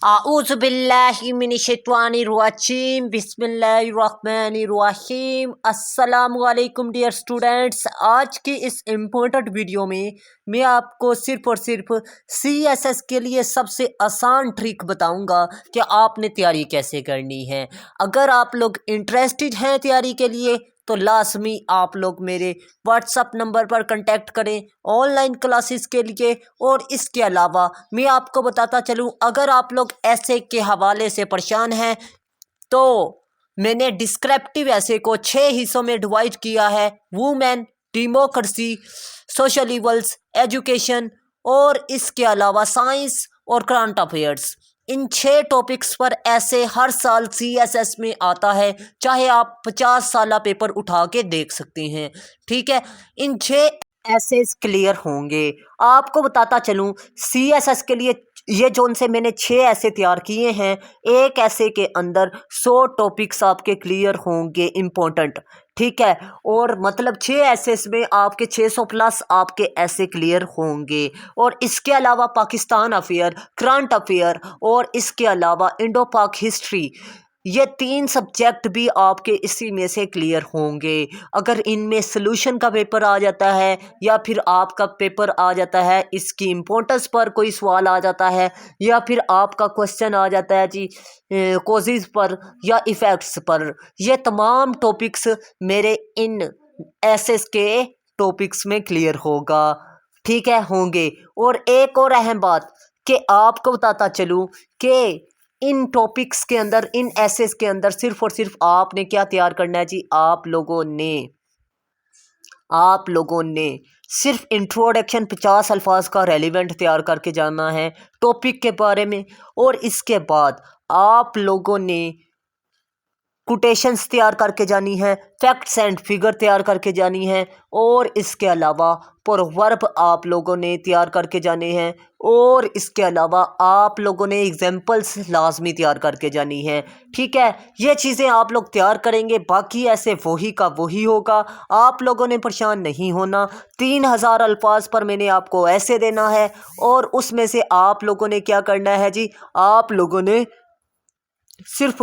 आऊज़ुबिल्लाहिमिनश्शैतानिर्रजीम बिस्मिल्लाहिर्रहमानिर्रहीम। अस्सलामुअलैकुम dear students, आज की इस इम्पोर्टेंट वीडियो में मैं आपको सिर्फ और सिर्फ CSS के लिए सबसे आसान ट्रिक बताऊंगा कि आपने तैयारी कैसे करनी है। अगर आप लोग इंटरेस्टेड हैं तैयारी के लिए तो लाजमी आप लोग मेरे व्हाट्सअप नंबर पर कांटेक्ट करें ऑनलाइन क्लासेस के लिए। और इसके अलावा मैं आपको बताता चलूं, अगर आप लोग ऐसे के हवाले से परेशान हैं तो मैंने डिस्क्रिप्टिव ऐसे को 6 हिस्सों में डिवाइड किया है: women, democracy, social evils, education और इसके अलावा साइंस और करंट अफेयर्स। इन 6 टॉपिक्स पर ऐसे हर साल CSS में आता है, चाहे आप 50 साल पेपर उठा के देख सकते हैं। ठीक है, इन 6 एसेस क्लियर होंगे। आपको बताता चलूं, CSS के लिए ये जो उनसे मैंने 6 ऐसे तैयार किए हैं, एक ऐसे के अंदर 100 टॉपिक्स आपके क्लियर होंगे इम्पोर्टेंट। ठीक है, और मतलब 6 एसेस में आपके 600 प्लस आपके ऐसे क्लियर होंगे। और इसके अलावा पाकिस्तान अफेयर, करंट अफेयर और इसके अलावा इंडो पाक हिस्ट्री, ये 3 सब्जेक्ट भी आपके इसी में से क्लियर होंगे। अगर इनमें सोल्यूशन का पेपर आ जाता है या फिर आपका पेपर आ जाता है इसकी इम्पोर्टेंस पर कोई सवाल आ जाता है, या फिर आपका क्वेश्चन आ जाता है जी कॉजेज़ पर या इफ़ेक्ट्स पर, ये तमाम टॉपिक्स मेरे इन एसेस के टॉपिक्स में क्लियर होगा। ठीक है, होंगे। और एक और अहम बात कि आपको बताता चलूँ कि इन टॉपिक्स के अंदर, इन एसेस के अंदर सिर्फ और सिर्फ आपने क्या तैयार करना है जी, आप लोगों ने सिर्फ इंट्रोडक्शन 50 अल्फाज का रेलिवेंट तैयार करके जाना है टॉपिक के बारे में। और इसके बाद आप लोगों ने कोटेशंस तैयार करके जानी है, फैक्ट्स एंड फिगर तैयार करके जानी है, और इसके अलावा प्रोवर्ब आप लोगों ने तैयार करके जाने हैं, और इसके अलावा आप लोगों ने एग्जाम्पल्स लाजमी तैयार करके जानी है। ठीक है, ये चीज़ें आप लोग तैयार करेंगे, बाकी ऐसे वही का वही होगा। आप लोगों ने परेशान नहीं होना। 3000 अल्फाज पर मैंने आपको ऐसे देना है, और उसमें से आप लोगों ने क्या करना है जी, आप लोगों ने सिर्फ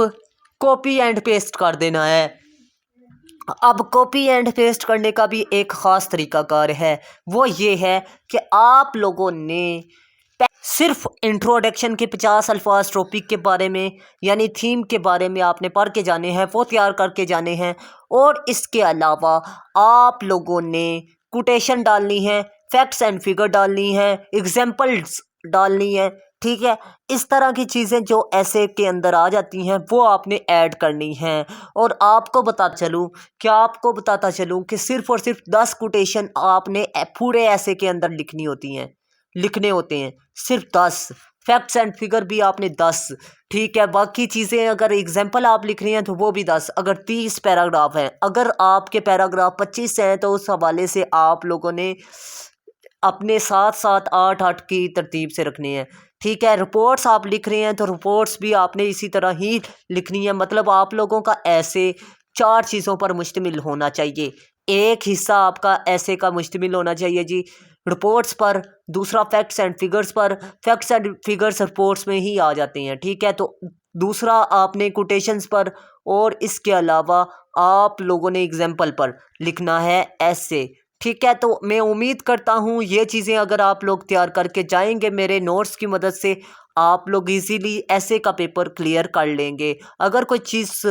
कॉपी एंड पेस्ट कर देना है। अब कॉपी एंड पेस्ट करने का भी एक ख़ास तरीकाकार है, वो ये है कि आप लोगों ने सिर्फ इंट्रोडक्शन के 50 अल्फाज टॉपिक के बारे में यानी थीम के बारे में आपने पढ़ के जाने हैं, वो तैयार करके जाने हैं। और इसके अलावा आप लोगों ने कोटेशन डालनी है, फैक्ट्स एंड फिगर डालनी है, एग्जाम्पल्स डालनी है। ठीक है, इस तरह की चीज़ें जो ऐसे के अंदर आ जाती हैं वो आपने ऐड करनी है। और आपको बताता चलूँ कि सिर्फ और सिर्फ 10 कोटेशन आपने पूरे ऐसे के अंदर लिखने होते हैं, सिर्फ 10। फैक्ट्स एंड फिगर भी आपने 10। ठीक है, बाकी चीज़ें अगर एग्जाम्पल आप लिख रही हैं तो वो भी 10। अगर 30 पैराग्राफ हैं, अगर आपके पैराग्राफ 25 हैं, तो उस हवाले से आप लोगों ने अपने साथ साथ 8-8 की तरतीब से रखनी है। ठीक है, रिपोर्ट्स आप लिख रहे हैं तो रिपोर्ट्स भी आपने इसी तरह ही लिखनी है। मतलब आप लोगों का ऐसे 4 चीज़ों पर मुश्तमिल होना चाहिए। एक हिस्सा आपका ऐसे का मुश्तमिल होना चाहिए जी रिपोर्ट्स पर, दूसरा फैक्ट्स एंड फिगर्स पर। फैक्ट्स एंड फिगर्स रिपोर्ट्स में ही आ जाते हैं। ठीक है, तो दूसरा आपने कोटेशंस पर, और इसके अलावा आप लोगों ने एग्जाम्पल पर लिखना है ऐसे। ठीक है, तो मैं उम्मीद करता हूँ ये चीज़ें अगर आप लोग तैयार करके जाएंगे मेरे नोट्स की मदद से, आप लोग इजीली ऐसे का पेपर क्लियर कर लेंगे। अगर कोई चीज़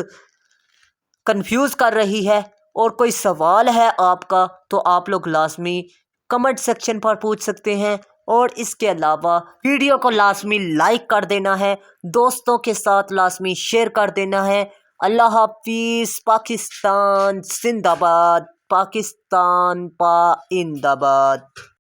कंफ्यूज कर रही है और कोई सवाल है आपका, तो आप लोग लाजमी कमेंट सेक्शन पर पूछ सकते हैं। और इसके अलावा वीडियो को लाजमी लाइक कर देना है, दोस्तों के साथ लाजमी शेयर कर देना है। अल्लाह हाफिज़। पाकिस्तान जिंदाबाद, पाकिस्तान पाइंदाबाद।